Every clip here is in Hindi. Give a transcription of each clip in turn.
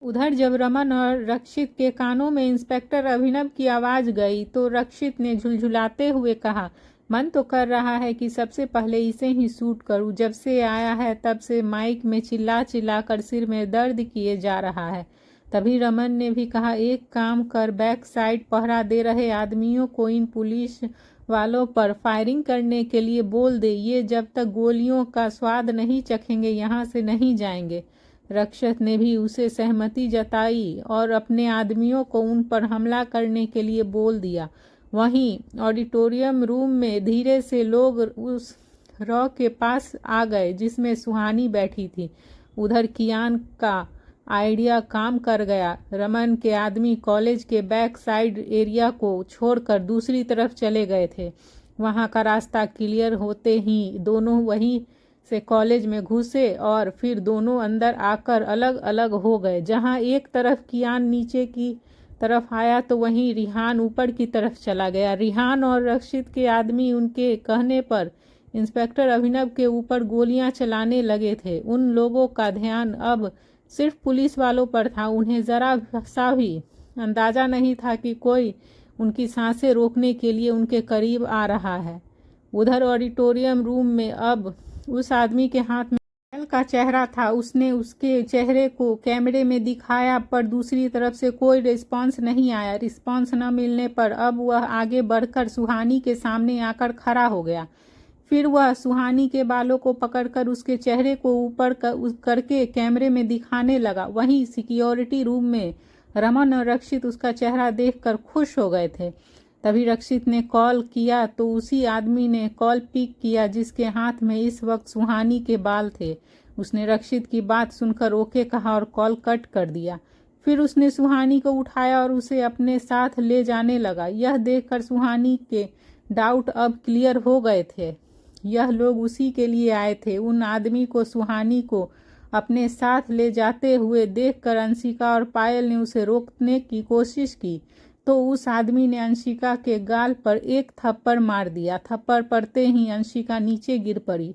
उधर जब रमन और रक्षित के कानों में इंस्पेक्टर अभिनव की आवाज़ गई तो रक्षित ने झुलझुलाते हुए कहा, मन तो कर रहा है कि सबसे पहले इसे ही शूट करूं। जब से आया है तब से माइक में चिल्ला चिल्ला कर सिर में दर्द किए जा रहा है। तभी रमन ने भी कहा, एक काम कर, बैक साइड पहरा दे रहे आदमियों को इन पुलिस वालों पर फायरिंग करने के लिए बोल दे। ये जब तक गोलियों का स्वाद नहीं चखेंगे यहाँ से नहीं जाएंगे। रक्षक ने भी उसे सहमति जताई और अपने आदमियों को उन पर हमला करने के लिए बोल दिया। वहीं ऑडिटोरियम रूम में धीरे से लोग उस रॉ के पास आ गए जिसमें सुहानी बैठी थी। उधर कियान का आइडिया काम कर गया। रमन के आदमी कॉलेज के बैक साइड एरिया को छोड़कर दूसरी तरफ चले गए थे। वहां का रास्ता क्लियर होते ही दोनों वहीं से कॉलेज में घुसे और फिर दोनों अंदर आकर अलग अलग हो गए। जहां एक तरफ कियान नीचे की तरफ आया तो वहीं रिहान ऊपर की तरफ चला गया। रिहान और रक्षित के आदमी उनके कहने पर इंस्पेक्टर अभिनव के ऊपर गोलियां चलाने लगे थे। उन लोगों का ध्यान अब सिर्फ पुलिस वालों पर था। उन्हें जरा सा भी अंदाजा नहीं था कि कोई उनकी सांसें रोकने के लिए उनके करीब आ रहा है। उधर ऑडिटोरियम रूम में अब उस आदमी के हाथ में पायल का चेहरा था। उसने उसके चेहरे को कैमरे में दिखाया पर दूसरी तरफ से कोई रिस्पांस नहीं आया। रिस्पांस न मिलने पर अब वह आगे बढ़कर सुहानी के सामने आकर खड़ा हो गया। फिर वह सुहानी के बालों को पकड़कर उसके चेहरे को ऊपर करके कैमरे में दिखाने लगा। वहीं सिक्योरिटी रूम में रमन और रक्षित उसका चेहरा देखकर खुश हो गए थे। तभी रक्षित ने कॉल किया तो उसी आदमी ने कॉल पिक किया जिसके हाथ में इस वक्त सुहानी के बाल थे। उसने रक्षित की बात सुनकर ओके कहा और कॉल कट कर दिया। फिर उसने सुहानी को उठाया और उसे अपने साथ ले जाने लगा। यह देखकर सुहानी के डाउट अब क्लियर हो गए थे। यह लोग उसी के लिए आए थे। उन आदमी को सुहानी को अपने साथ ले जाते हुए देखकर अंशिका और पायल ने उसे रोकने की कोशिश की तो उस आदमी ने अंशिका के गाल पर एक थप्पड़ मार दिया। थप्पड़ पड़ते ही अंशिका नीचे गिर पड़ी।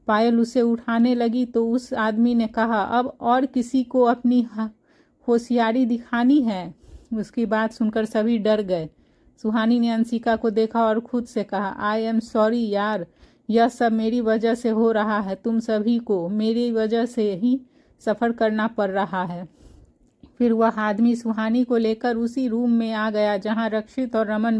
पायल उसे उठाने लगी तो उस आदमी ने कहा, अब और किसी को अपनी होशियारी दिखानी है। उसकी बात सुनकर सभी डर गए। सुहानी ने अंशिका को देखा और खुद से कहा, आई एम सॉरी यार, यह सब मेरी वजह से हो रहा है। तुम सभी को मेरी वजह से ही सफ़र करना पड़ रहा है। फिर वह आदमी सुहानी को लेकर उसी रूम में आ गया जहां रक्षित और रमन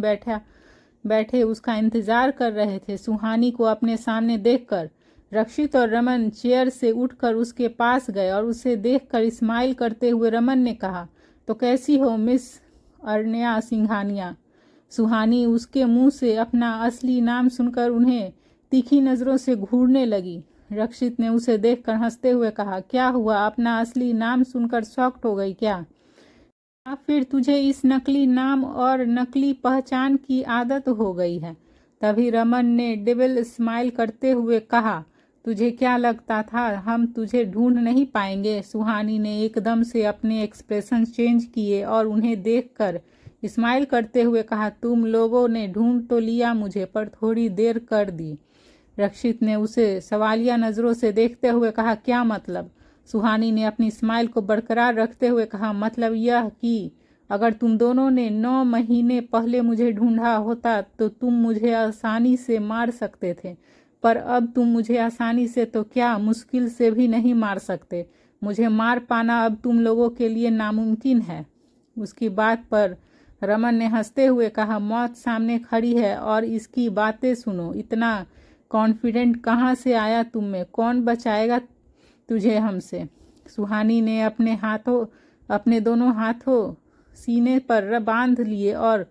बैठे उसका इंतजार कर रहे थे। सुहानी को अपने सामने देखकर रक्षित और रमन चेयर से उठकर उसके पास गए और उसे देखकर स्माइल करते हुए रमन ने कहा, तो कैसी हो मिस अरण्या सिंघानिया। सुहानी उसके मुंह से अपना असली नाम सुनकर उन्हें तीखी नज़रों से घूरने लगी। रक्षित ने उसे देखकर हंसते हुए कहा, क्या हुआ, अपना असली नाम सुनकर शॉक्ड हो गई क्या? या फिर तुझे इस नकली नाम और नकली पहचान की आदत हो गई है? तभी रमन ने डेविल स्माइल करते हुए कहा, तुझे क्या लगता था हम तुझे ढूंढ नहीं पाएंगे? सुहानी ने एकदम से अपने एक्सप्रेशन चेंज किए और उन्हें देखकर स्माइल करते हुए कहा, तुम लोगों ने ढूंढ तो लिया मुझे पर थोड़ी देर कर दी। रक्षित ने उसे सवालिया नज़रों से देखते हुए कहा, क्या मतलब? सुहानी ने अपनी स्माइल को बरकरार रखते हुए कहा, मतलब यह कि अगर तुम दोनों ने 9 महीने पहले मुझे ढूंढा होता तो तुम मुझे आसानी से मार सकते थे, पर अब तुम मुझे आसानी से तो क्या मुश्किल से भी नहीं मार सकते। मुझे मार पाना अब तुम लोगों के लिए नामुमकिन है। उसकी बात पर रमन ने हंसते हुए कहा, मौत सामने खड़ी है और इसकी बातें सुनो। इतना कॉन्फिडेंट कहाँ से आया तुम में? कौन बचाएगा तुझे हमसे? सुहानी ने अपने दोनों हाथों सीने पर बांध लिए और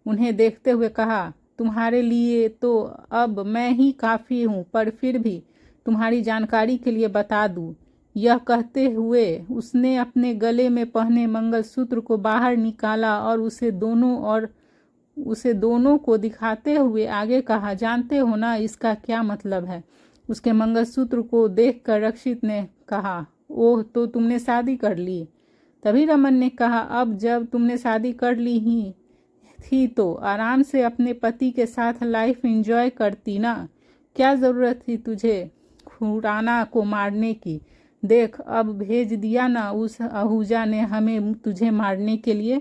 उन्हें देखते हुए कहा, तुम्हारे लिए तो अब मैं ही काफ़ी हूँ, पर फिर भी तुम्हारी जानकारी के लिए बता दूँ। यह कहते हुए उसने अपने गले में पहने मंगलसूत्र को बाहर निकाला और उसे दोनों को दिखाते हुए आगे कहा, जानते हो ना इसका क्या मतलब है? उसके मंगलसूत्र को देखकर रक्षित ने कहा, ओह, तो तुमने शादी कर ली? तभी रमन ने कहा, अब जब तुमने शादी कर ली ही थी तो आराम से अपने पति के साथ लाइफ एंजॉय करती ना। क्या ज़रूरत थी तुझे खुराना को मारने की? देख अब भेज दिया ना उस आहूजा ने हमें तुझे मारने के लिए।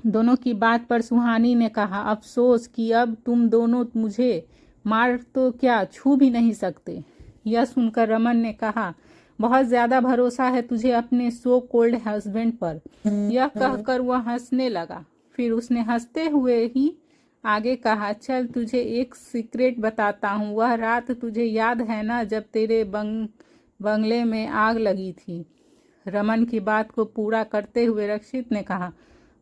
दोनों की बात पर सुहानी ने कहा, अफसोस कि अब तुम दोनों मुझे मार तो क्या छू भी नहीं सकते। यह सुनकर रमन ने कहा, बहुत ज़्यादा भरोसा है तुझे अपने सो कोल्ड हस्बैंड पर। यह कहकर वह हंसने लगा। फिर उसने हंसते हुए ही आगे कहा, चल तुझे एक सीक्रेट बताता हूँ। वह रात तुझे याद है ना जब तेरे बंगले में आग लगी थी। रमन की बात को पूरा करते हुए रक्षित ने कहा,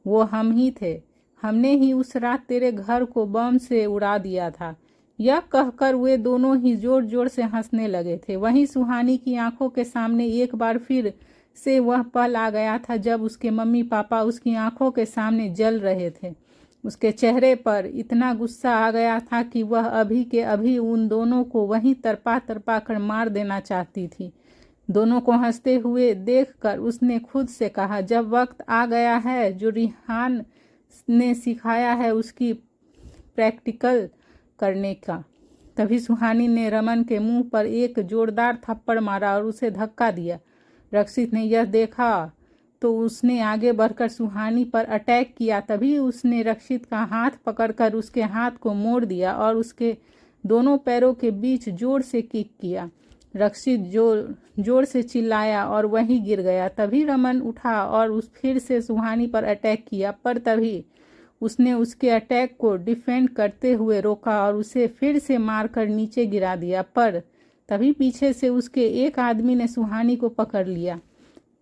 वो हम ही थे। हमने ही उस रात तेरे घर को बम से उड़ा दिया था। यह कहकर वे दोनों ही जोर जोर से हंसने लगे थे। वहीं सुहानी की आंखों के सामने एक बार फिर से वह पल आ गया था जब उसके मम्मी पापा उसकी आंखों के सामने जल रहे थे। उसके चेहरे पर इतना गुस्सा आ गया था कि वह अभी के अभी उन दोनों को वहीं तरपा तरपा कर मार देना चाहती थी। दोनों को हंसते हुए देखकर उसने खुद से कहा, जब वक्त आ गया है जो रिहान ने सिखाया है उसकी प्रैक्टिकल करने का। तभी सुहानी ने रमन के मुंह पर एक जोरदार थप्पड़ मारा और उसे धक्का दिया। रक्षित ने यह देखा तो उसने आगे बढ़कर सुहानी पर अटैक किया। तभी उसने रक्षित का हाथ पकड़कर उसके हाथ को मोड़ दिया और उसके दोनों पैरों के बीच जोर से किक किया। रक्षित जोर से चिल्लाया और वहीं गिर गया। तभी रमन उठा और उस फिर से सुहानी पर अटैक किया, पर तभी उसने उसके अटैक को डिफेंड करते हुए रोका और उसे फिर से मारकर नीचे गिरा दिया। पर तभी पीछे से उसके एक आदमी ने सुहानी को पकड़ लिया।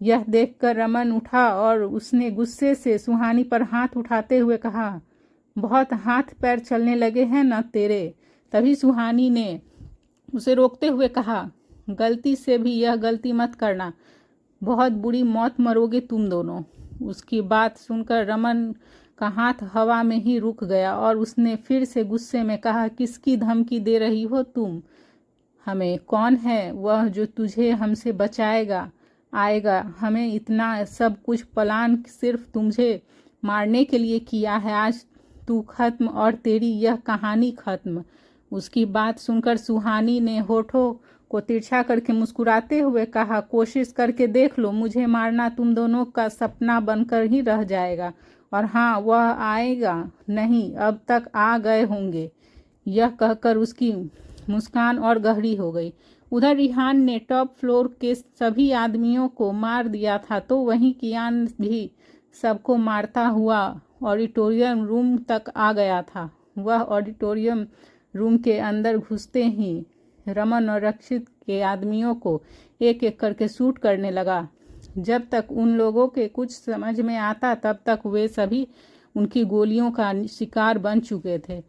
यह देखकर रमन उठा और उसने गुस्से से सुहानी पर हाथ उठाते हुए कहा, बहुत हाथ पैर चलने लगे हैं न तेरे। तभी सुहानी ने उसे रोकते हुए कहा, गलती से भी यह गलती मत करना, बहुत बुरी मौत मरोगे तुम दोनों। उसकी बात सुनकर रमन का हाथ हवा में ही रुक गया और उसने फिर से गुस्से में कहा, किसकी धमकी दे रही हो तुम हमें? कौन है वह जो तुझे हमसे बचाएगा आएगा? हमें इतना सब कुछ प्लान सिर्फ तुझे मारने के लिए किया है। आज तू खत्म और तेरी यह कहानी खत्म। उसकी बात सुनकर सुहानी ने होठों को तिरछा करके मुस्कुराते हुए कहा, कोशिश करके देख लो, मुझे मारना तुम दोनों का सपना बनकर ही रह जाएगा। और हाँ, वह आएगा नहीं, अब तक आ गए होंगे। यह कहकर उसकी मुस्कान और गहरी हो गई। उधर रिहान ने टॉप फ्लोर के सभी आदमियों को मार दिया था, तो वहीं कियान भी सबको मारता हुआ ऑडिटोरियम रूम तक आ गया था। वह ऑडिटोरियम रूम के अंदर घुसते ही रमन और रक्षित के आदमियों को एक एक करके शूट करने लगा। जब तक उन लोगों के कुछ समझ में आता तब तक वे सभी उनकी गोलियों का शिकार बन चुके थे।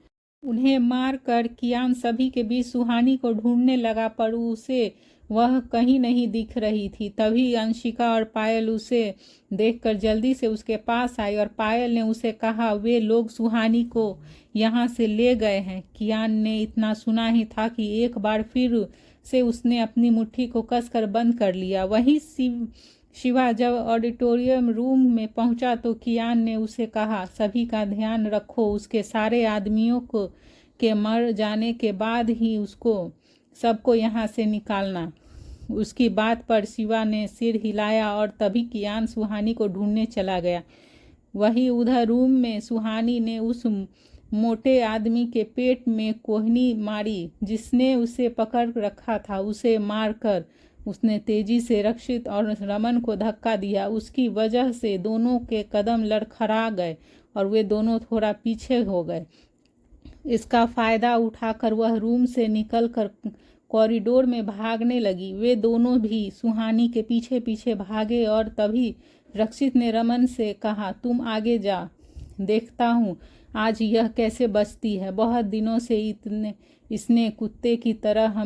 उन्हें मार कर कियान सभी के बीच सुहानी को ढूंढने लगा, पर उसे वह कहीं नहीं दिख रही थी। तभी अंशिका और पायल उसे देखकर जल्दी से उसके पास आई और पायल ने उसे कहा, वे लोग सुहानी को यहाँ से ले गए हैं। कियान ने इतना सुना ही था कि एक बार फिर से उसने अपनी मुट्ठी को कसकर बंद कर लिया। वहीं शिवा जब ऑडिटोरियम रूम में पहुंचा तो कियान ने उसे कहा, सभी का ध्यान रखो, उसके सारे आदमियों को के मर जाने के बाद ही उसको सबको यहाँ से निकालना। उसकी बात पर शिवा ने सिर हिलाया और तभी कियान सुहानी को ढूंढने चला गया। वहीं उधर रूम में सुहानी ने उस मोटे आदमी के पेट में कोहनी मारी जिसने उसे पकड़ रखा था। उसे मारकर उसने तेजी से रक्षित और रमन को धक्का दिया। उसकी वजह से दोनों के कदम लड़खड़ा गए और वे दोनों थोड़ा पीछे हो गए। इसका फायदा उठाकर वह रूम से निकलकर कॉरिडोर में भागने लगी। वे दोनों भी सुहानी के पीछे पीछे भागे और तभी रक्षित ने रमन से कहा, तुम आगे जा, देखता हूँ आज यह कैसे बचती है। बहुत दिनों से इसने कुत्ते की तरह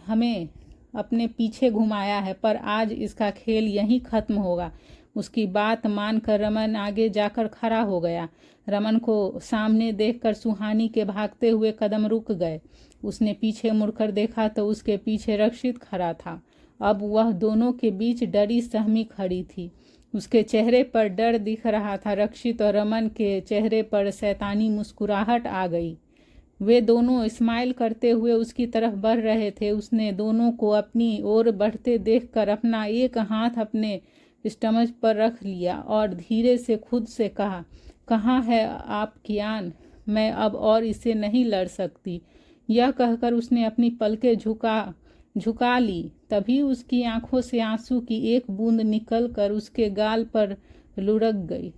हमें अपने पीछे घुमाया है, पर आज इसका खेल यहीं खत्म होगा। उसकी बात मानकर रमन आगे जाकर खड़ा हो गया। रमन को सामने देखकर सुहानी के भागते हुए कदम रुक गए। उसने पीछे मुड़कर देखा तो उसके पीछे रक्षित खड़ा था। अब वह दोनों के बीच डरी सहमी खड़ी थी। उसके चेहरे पर डर दिख रहा था। रक्षित और रमन के चेहरे पर शैतानी मुस्कुराहट आ गई। वे दोनों स्माइल करते हुए उसकी तरफ बढ़ रहे थे। उसने दोनों को अपनी ओर बढ़ते देखकर अपना एक हाथ अपने स्टमच पर रख लिया और धीरे से खुद से कहा, कहाँ है आप कियान, मैं अब और इसे नहीं लड़ सकती। यह कहकर उसने अपनी पलकें झुका ली। तभी उसकी आंखों से आंसू की एक बूंद निकलकर उसके गाल पर लुढ़क गई।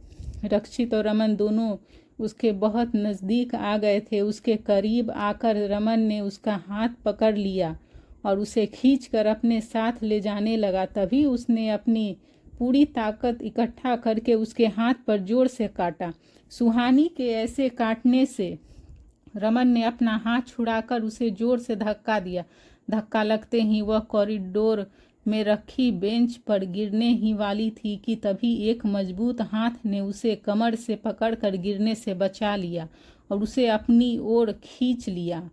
रक्षित और रमन दोनों उसके बहुत नज़दीक आ गए थे। उसके करीब आकर रमन ने उसका हाथ पकड़ लिया और उसे खींचकर अपने साथ ले जाने लगा। तभी उसने अपनी पूरी ताकत इकट्ठा करके उसके हाथ पर जोर से काटा। सुहानी के ऐसे काटने से रमन ने अपना हाथ छुड़ाकर उसे जोर से धक्का दिया। धक्का लगते ही वह कॉरिडोर में रखी बेंच पर गिरने ही वाली थी कि तभी एक मजबूत हाथ ने उसे कमर से पकड़कर गिरने से बचा लिया और उसे अपनी ओर खींच लिया।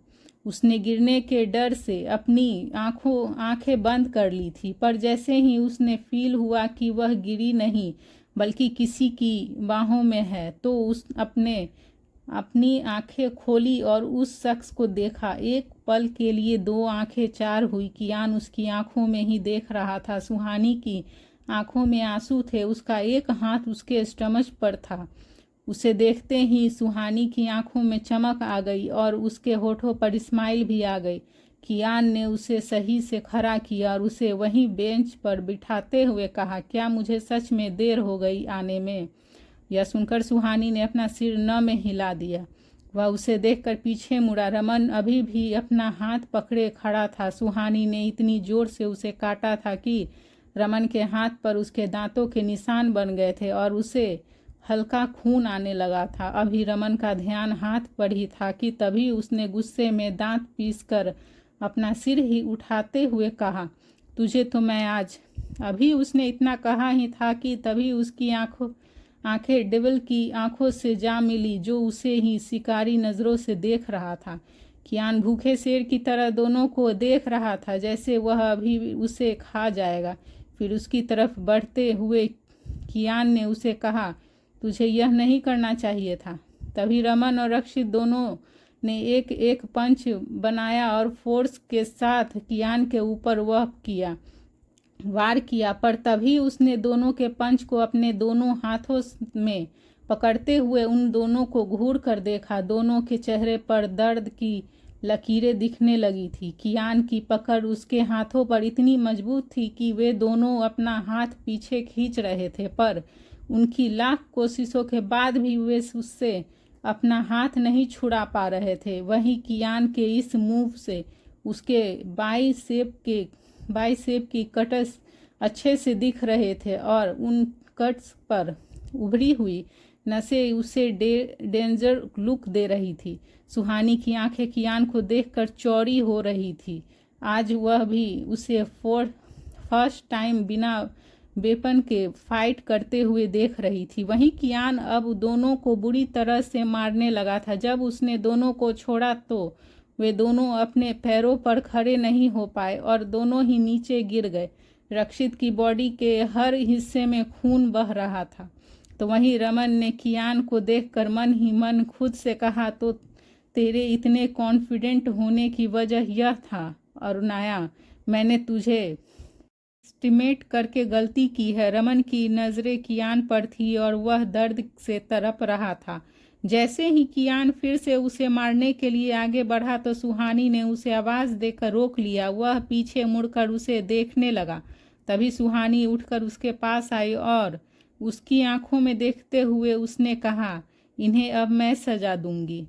उसने गिरने के डर से अपनी आंखें बंद कर ली थी, पर जैसे ही उसने फील हुआ कि वह गिरी नहीं बल्कि किसी की बाहों में है, तो उस अपनी आंखें खोली और उस शख्स को देखा। एक पल के लिए दो आंखें चार हुई। कियान उसकी आंखों में ही देख रहा था। सुहानी की आंखों में आंसू थे। उसका एक हाथ उसके स्टमच पर था। उसे देखते ही सुहानी की आंखों में चमक आ गई और उसके होठों पर स्माइल भी आ गई। कियान ने उसे सही से खड़ा किया और उसे वहीं बेंच पर बिठाते हुए कहा, क्या मुझे सच में देर हो गई आने में? यह सुनकर सुहानी ने अपना सिर न में हिला दिया। वह उसे देखकर पीछे मुड़ा। रमन अभी भी अपना हाथ पकड़े खड़ा था। सुहानी ने इतनी जोर से उसे काटा था कि रमन के हाथ पर उसके दांतों के निशान बन गए थे और उसे हल्का खून आने लगा था। अभी रमन का ध्यान हाथ पर ही था कि तभी उसने गुस्से में दांत पीसकर अपना सिर ही उठाते हुए कहा, तुझे तो मैं आज। अभी उसने इतना कहा ही था कि तभी उसकी आंखें डेविल की आंखों से जा मिली, जो उसे ही शिकारी नज़रों से देख रहा था। कियान भूखे शेर की तरह दोनों को देख रहा था, जैसे वह अभी उसे खा जाएगा। फिर उसकी तरफ बढ़ते हुए कियान ने उसे कहा, तुझे यह नहीं करना चाहिए था। तभी रमन और रक्षित दोनों ने एक एक पंच बनाया और फोर्स के साथ कियान के ऊपर वार किया, पर तभी उसने दोनों के पंच को अपने दोनों हाथों में पकड़ते हुए उन दोनों को घूर कर देखा। दोनों के चेहरे पर दर्द की लकीरें दिखने लगी थी। कियान की पकड़ उसके हाथों पर इतनी मजबूत थी कि वे दोनों अपना हाथ पीछे खींच रहे थे, पर उनकी लाख कोशिशों के बाद भी वे उससे अपना हाथ नहीं छुड़ा पा रहे थे। वहीं कियान के इस मूव से उसके बाइसेप की कट्स अच्छे से दिख रहे थे और उन कट्स पर उभरी हुई नसें उसे डेंजर लुक दे रही थी। सुहानी की आंखें कियान को देखकर चौड़ी हो रही थी। आज वह भी उसे फर्स्ट टाइम बिना वेपन के फाइट करते हुए देख रही थी। वहीं कियान अब दोनों को बुरी तरह से मारने लगा था। जब उसने दोनों को छोड़ा तो वे दोनों अपने पैरों पर खड़े नहीं हो पाए और दोनों ही नीचे गिर गए। रक्षित की बॉडी के हर हिस्से में खून बह रहा था। तो वहीं रमन ने कियान को देखकर मन ही मन खुद से कहा, तो तेरे इतने कॉन्फिडेंट होने की वजह यह था अरुणाया, मैंने तुझे एस्टिमेट करके गलती की है। रमन की नज़रें कियान पर थी और वह दर्द से तड़प रहा था। जैसे ही कियान फिर से उसे मारने के लिए आगे बढ़ा तो सुहानी ने उसे आवाज़ देकर रोक लिया। वह पीछे मुड़कर उसे देखने लगा। तभी सुहानी उठकर उसके पास आई और उसकी आंखों में देखते हुए उसने कहा, इन्हें अब मैं सजा दूंगी।